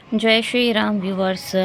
जय श्री राम व्यूवर्स।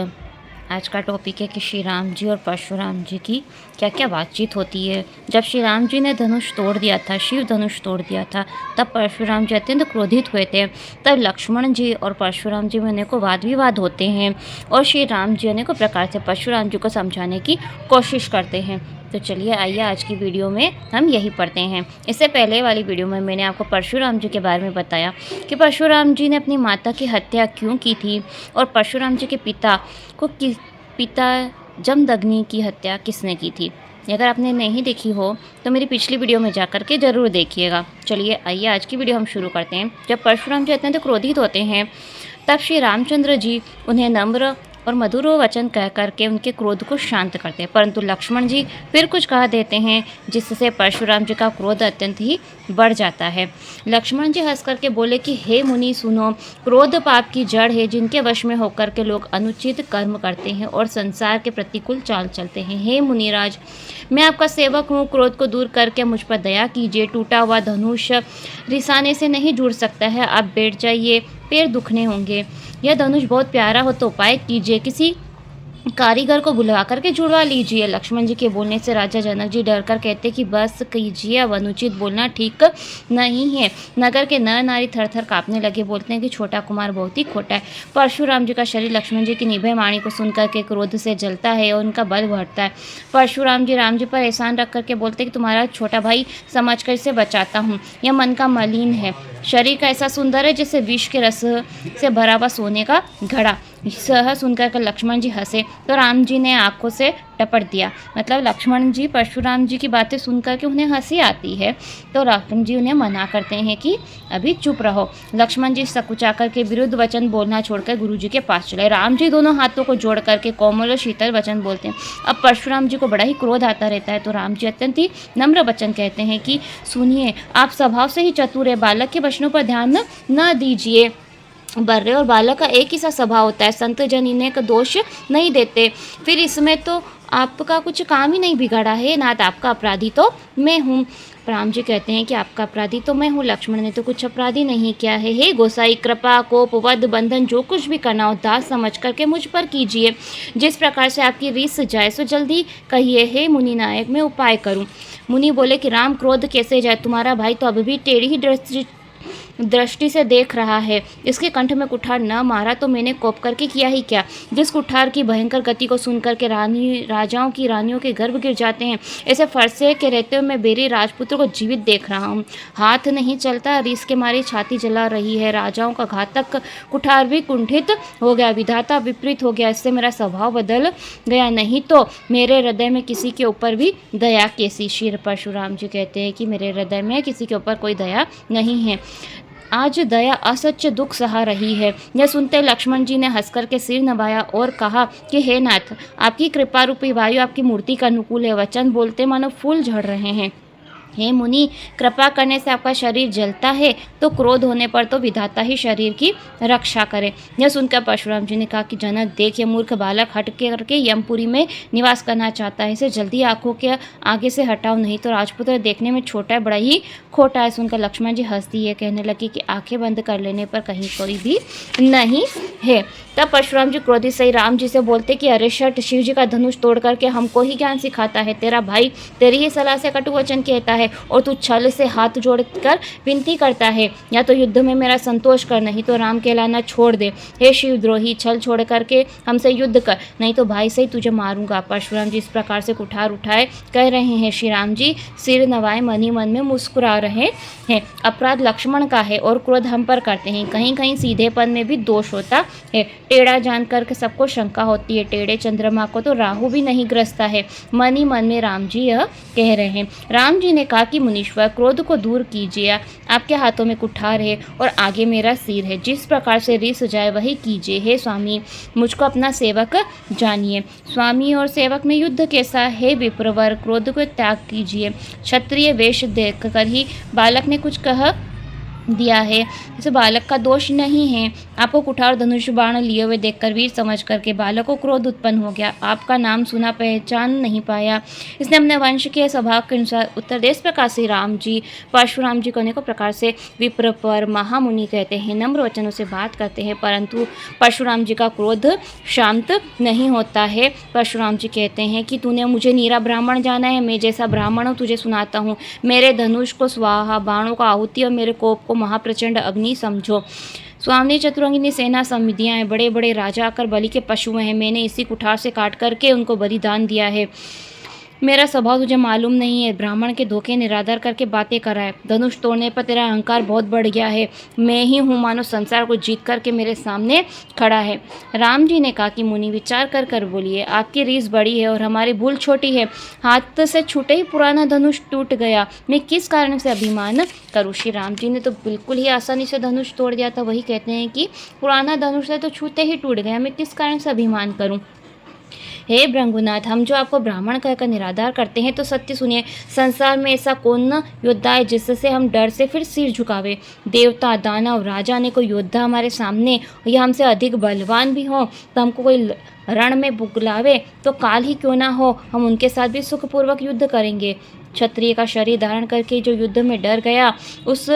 आज का टॉपिक है कि श्री राम जी और परशुराम जी की क्या क्या बातचीत होती है। जब श्री राम जी ने धनुष तोड़ दिया था, शिव धनुष तोड़ दिया था, तब परशुराम जी अत्यंत क्रोधित हुए थे। तब लक्ष्मण जी और परशुराम जी में अनेकों वाद विवाद होते हैं और श्री राम जी अनेकों प्रकार से परशुराम जी को समझाने की कोशिश करते हैं। तो चलिए आइए आज की वीडियो में हम यही पढ़ते हैं। इससे पहले वाली वीडियो में मैंने आपको परशुराम जी के बारे में बताया कि परशुराम जी ने अपनी माता की हत्या क्यों की थी और परशुराम जी के पिता जमदग्नि की हत्या किसने की थी। अगर आपने नहीं देखी हो तो मेरी पिछली वीडियो में जाकर के ज़रूर देखिएगा। चलिए आइए आज की वीडियो हम शुरू करते हैं। जब परशुराम जी अत्यंत क्रोधित होते हैं तब श्री रामचंद्र जी उन्हें नम्र और मधुर वचन कह करके उनके क्रोध को शांत करते हैं, परंतु लक्ष्मण जी फिर कुछ कह देते हैं जिससे परशुराम जी का क्रोध अत्यंत ही बढ़ जाता है। लक्ष्मण जी हंस करके बोले कि हे मुनि सुनो, क्रोध पाप की जड़ है जिनके वश में होकर के लोग अनुचित कर्म करते हैं और संसार के प्रतिकूल चाल चलते हैं। हे मुनिराज, मैं आपका सेवक हूँ, क्रोध को दूर करके मुझ पर दया कीजिए। टूटा हुआ धनुष रिसाने से नहीं जुड़ सकता है, आप बैठ जाइए, पैर दुखने होंगे। यह धनुष बहुत प्यारा हो तो उपाय कीजिए, किसी कारीगर को बुलवा करके जुड़वा लीजिए। लक्ष्मण जी के बोलने से राजा जनक जी डर कर कहते कि बस कीजिए, अब अनुचित बोलना ठीक नहीं है। नगर के नर नारी थर थर कांपने लगे, बोलते हैं कि छोटा कुमार बहुत ही खोटा है। परशुराम जी का शरीर लक्ष्मण जी की निभे वाणी को सुनकर के क्रोध से जलता है और उनका बल बढ़ता है। परशुराम जी राम जी पर एहसान रख करके बोलते हैं कि तुम्हारा छोटा भाई समझ कर इसे बचाता हूँ, यह मन का मलिन है। शरीर का ऐसा सुंदर है जैसे विष के रस से भरा हुआ सोने का घड़ा। यह सुनकर कर लक्ष्मण जी हंसे तो राम जी ने आंखों से टपट दिया। मतलब लक्ष्मण जी परशुराम जी की बातें सुनकर के उन्हें हंसी आती है तो लक्ष्मण जी उन्हें मना करते हैं कि अभी चुप रहो। लक्ष्मण जी सकुचा कर के विरुद्ध वचन बोलना छोड़कर गुरु जी के पास चले। राम जी दोनों हाथों को जोड़ करके कोमल और शीतल वचन बोलते हैं। अब परशुराम जी को बड़ा ही क्रोध आता रहता है तो राम जी अत्यंत ही नम्र वचन कहते हैं कि सुनिए, आप स्वभाव से ही चतुर है, बालक के वचनों पर ध्यान न दीजिए। बर्रे और बालक का एक ही सा स्वभाव होता है, संत जन इन्हें का दोष नहीं देते। फिर इसमें तो आपका कुछ काम ही नहीं बिगड़ा है, नाथ आपका अपराधी तो मैं हूँ। राम जी कहते हैं कि आपका अपराधी तो मैं हूँ, लक्ष्मण ने तो कुछ अपराधी नहीं किया है। हे गोसाई, कृपा कोप वध बंधन जो कुछ भी करना हो दास समझ करके मुझ पर कीजिए। जिस प्रकार से आपकी रीस जाए सो जल्दी कहिए। हे मुनि नायक, मैं उपाय करूँ। मुनि बोले कि राम क्रोध कैसे जाए, तुम्हारा भाई तो अभी भी टेढ़ी ही दृष्टि से देख रहा है। इसके कंठ में कुठार न मारा तो मैंने कोप करके किया ही क्या। जिस कुठार की भयंकर गति को सुनकर के राजाओं की रानियों के गर्भ गिर जाते हैं, ऐसे फरसे के रहते हुए मैं बेरे राजपुत्र को जीवित देख रहा हूँ। हाथ नहीं चलता, रीस के मारे छाती जला रही है। राजाओं का घातक कुठार भी कुंठित हो गया, विधाता विपरीत हो गया, इससे मेरा स्वभाव बदल गया, नहीं तो मेरे हृदय में किसी के ऊपर भी दया कैसी। श्री परशुराम जी कहते हैं कि मेरे हृदय में किसी के ऊपर कोई दया नहीं है। आज दया असह्य दुख सहा रही है। यह सुनते लक्ष्मण जी ने हंसकर के सिर नवाया और कहा कि हे नाथ, आपकी कृपा रूपी वायु आपकी मूर्ति का अनुकूल है। वचन बोलते मानो फूल झड़ रहे हैं। हे मुनि, कृपा करने से आपका शरीर जलता है तो क्रोध होने पर तो विधाता ही शरीर की रक्षा करे। यह सुनकर परशुराम जी ने कहा कि जनक देख, ये मूर्ख बालक हट के करके यमपुरी में निवास करना चाहता है, इसे जल्दी आंखों के आगे से हटाओ, नहीं तो राजपुत्र देखने में छोटा है, बड़ा ही खोटा है। सुनकर लक्ष्मण जी हंस दिए, कहने लगे कि आंखें बंद कर लेने पर कहीं कोई भी नहीं है। तब परशुराम जी क्रोधित से राम जी से बोलते कि अरे शट, शिव जी का धनुष तोड़ करके हमको ही ज्ञान सिखाता है। तेरा भाई तेरी ही सलाह से कटु वचन कहता है और तू छल से हाथ जोड़कर विनती करता है, या तो युद्ध में मेरा संतोष कर, नहीं तो राम कहलाना छोड़ दे। हे शिवद्रोही, छल छोड़ करके हमसे युद्ध कर, नहीं तो भाई से ही तुझे मारूंगा। परशुराम जी इस प्रकार से कुठार उठाए कह रहे हैं। श्री राम जी सिर नवाए मन ही मन में मुस्कुरा रहे हैं। अपराध लक्ष्मण का है और क्रोध हम पर करते हैं, कहीं कहीं सीधेपन में भी दोष होता है। टेढ़ा जान करके सबको शंका होती है, टेढ़े चंद्रमा को तो राहु भी नहीं ग्रसता है। मन ही मन में राम जी यह कह रहे हैं। राम जी ने कहा कि मुनीश्वर, क्रोध को दूर कीजिए, आपके हाथों में कुठार है और आगे मेरा सिर है, जिस प्रकार से रिस जाए वही कीजिए। हे स्वामी, मुझको अपना सेवक जानिए। स्वामी और सेवक में युद्ध कैसा है विप्रवर, क्रोध को त्याग कीजिए। क्षत्रिय वेश देखकर ही बालक ने कुछ कहा दिया है। इस बालक का दोष नहीं है। आपको कुठार धनुष बाण लिए हुए देखकर वीर समझ करके बालक को क्रोध उत्पन्न हो गया। आपका नाम सुना, पहचान नहीं पाया। इसने अपने वंश के स्वभाव के अनुसार उत्तर दे। इस प्रकार से राम जी, परशुराम जी को अनेकों प्रकार से विप्र पर महामुनि कहते हैं, नम्र वचनों से बात करते हैं, परंतु परशुराम जी का क्रोध शांत नहीं होता है। परशुराम जी कहते हैं कि तूने मुझे नीरा ब्राह्मण जाना है, मैं जैसा ब्राह्मण हूँ तुझे सुनाता हूँ। मेरे धनुष को स्वाहा, बाणों को आहुति और मेरे कोप को महाप्रचंड अग्नि समझो। स्वामी चतुरंगिनी सेना समितियाँ हैं, बड़े बड़े राजा आकर बलि के पशु हैं, मैंने इसी कुठार से काट करके उनको बलिदान दिया है। मेरा स्वभाव तुझे मालूम नहीं है, ब्राह्मण के धोखे निरादर करके बातें कराए। धनुष तोड़ने पर तेरा अहंकार बहुत बढ़ गया है। मैं ही हूँ मानो संसार को जीत करके मेरे सामने खड़ा है। राम जी ने कहा कि मुनि विचार कर कर बोलिए, आपकी रीस बड़ी है और हमारी भूल छोटी है। हाथ से छूटे ही पुराना धनुष टूट गया, मैं किस कारण से अभिमान करूँ। श्री राम जी ने तो बिल्कुल ही आसानी से धनुष तोड़ दिया था। वही कहते हैं कि पुराना धनुष है तो छूते ही टूट गया, मैं किस कारण से अभिमान करूँ। हे ब्रह्मनाथ, हम जो आपको ब्राह्मण कहकर निराधार करते हैं तो सत्य सुनिए, संसार में ऐसा कौन योद्धा है जिससे हम डर से फिर सिर झुकावे। देवता, दानव, राजा ने कोई योद्धा हमारे सामने या हमसे अधिक बलवान भी हो तो हमको कोई रण में बुलावे तो काल ही क्यों ना हो, हम उनके साथ भी सुखपूर्वक युद्ध करेंगे। क्षत्रिय का शरीर धारण करके जो युद्ध में डर गया उस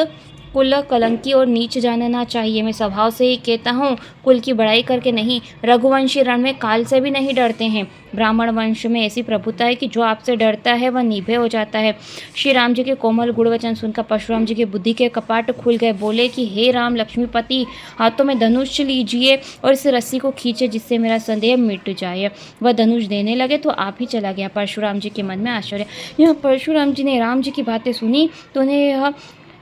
कुल कलंकी और नीच जानना चाहिए। मैं स्वभाव से ही कहता हूँ, कुल की बड़ाई करके नहीं। रघुवंशी रण में काल से भी नहीं डरते हैं। ब्राह्मण वंश में ऐसी प्रभुता है कि जो आपसे डरता है वह निर्भय हो जाता है। श्री राम जी के कोमल गुण वचन सुनकर परशुराम जी के बुद्धि के कपाट खुल गए। बोले कि हे राम लक्ष्मीपति, हाथों में धनुष लीजिए और इस रस्सी को खींचे जिससे मेरा संदेह मिट जाए। वह धनुष देने लगे तो आप ही चला गया। परशुराम जी के मन में आश्चर्य। यह परशुराम जी ने राम जी की बातें सुनी तो उन्हें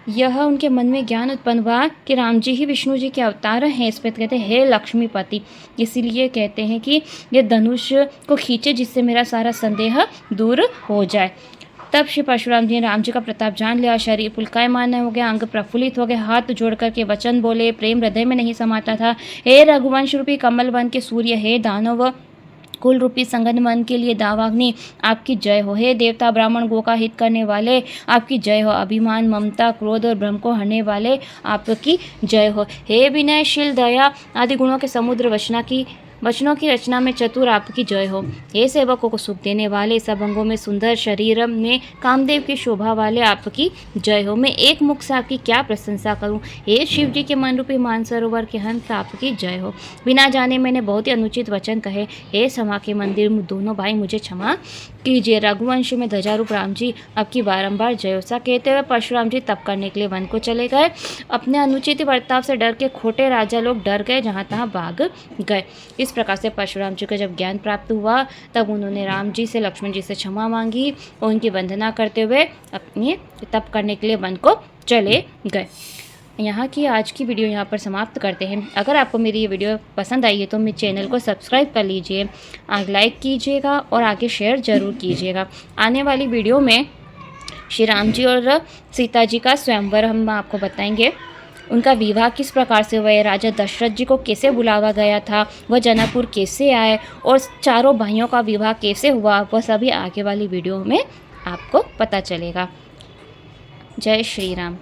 यह उनके मन में ज्ञान उत्पन्न हुआ कि राम जी ही विष्णु जी के अवतार हैं। इस पर कहते हैं हे लक्ष्मीपति, इसीलिए कहते हैं कि ये धनुष को खींचे जिससे मेरा सारा संदेह दूर हो जाए। तब श्री परशुराम जी ने राम जी का प्रताप जान लिया। शरीर पुलकायमान हो गया, अंग प्रफुल्लित हो गए, हाथ जोड़ करके वचन बोले। प्रेम हृदय में नहीं समाता था। हे रघुवंश रूपी कमल वन के सूर्य, हे दानव कुल रूपी संगन मन के लिए दावाग्नि, आपकी जय हो। हे देवता ब्राह्मण गो का हित करने वाले, आपकी जय हो। अभिमान, ममता, क्रोध और भ्रम को हरने वाले, आपकी जय हो। हे विनयशील, दया आदि गुणों के समुद्र वचनों की रचना में चतुर, आपकी जय हो। हे सेवकों को सुख देने वाले, सब अंगों में सुंदर, शरीर में कामदेव की शोभा वाले, आपकी जय हो। मैं एक मुख से आपकी क्या प्रशंसा करूं। हे शिव जी के मन रूपी मानसरोवर के हंस, आपकी जय हो। बिना जाने मैंने बहुत ही अनुचित वचन कहे। हे क्षमा के मंदिर दोनों भाई, मुझे क्षमा कीजिए। रघुवंश में ध्वजारूप राम जी, आपकी बारंबार जय हो। सा कहते हुए परशुराम जी तप करने के लिए वन को चले गए। अपने अनुचित बर्ताव से डर के खोटे राजा लोग डर गए, जहाँ तहाँ भाग गए। इस प्रकार से परशुराम जी को जब ज्ञान प्राप्त हुआ तब उन्होंने राम जी से, लक्ष्मण जी से क्षमा मांगी और उनकी वंदना करते हुए अपने तप करने के लिए वन को चले गए। यहाँ की आज की वीडियो यहाँ पर समाप्त करते हैं। अगर आपको मेरी ये वीडियो पसंद आई है तो मेरे चैनल को सब्सक्राइब कर लीजिए, लाइक कीजिएगा और आगे शेयर ज़रूर कीजिएगा। आने वाली वीडियो में श्री राम जी और सीता जी का स्वयंवर हम आपको बताएंगे। उनका विवाह किस प्रकार से हुआ है, राजा दशरथ जी को कैसे बुलावा गया था, वह जनकपुर कैसे आए और चारों भाइयों का विवाह कैसे हुआ, वह सभी आगे वाली वीडियो में आपको पता चलेगा। जय श्री राम।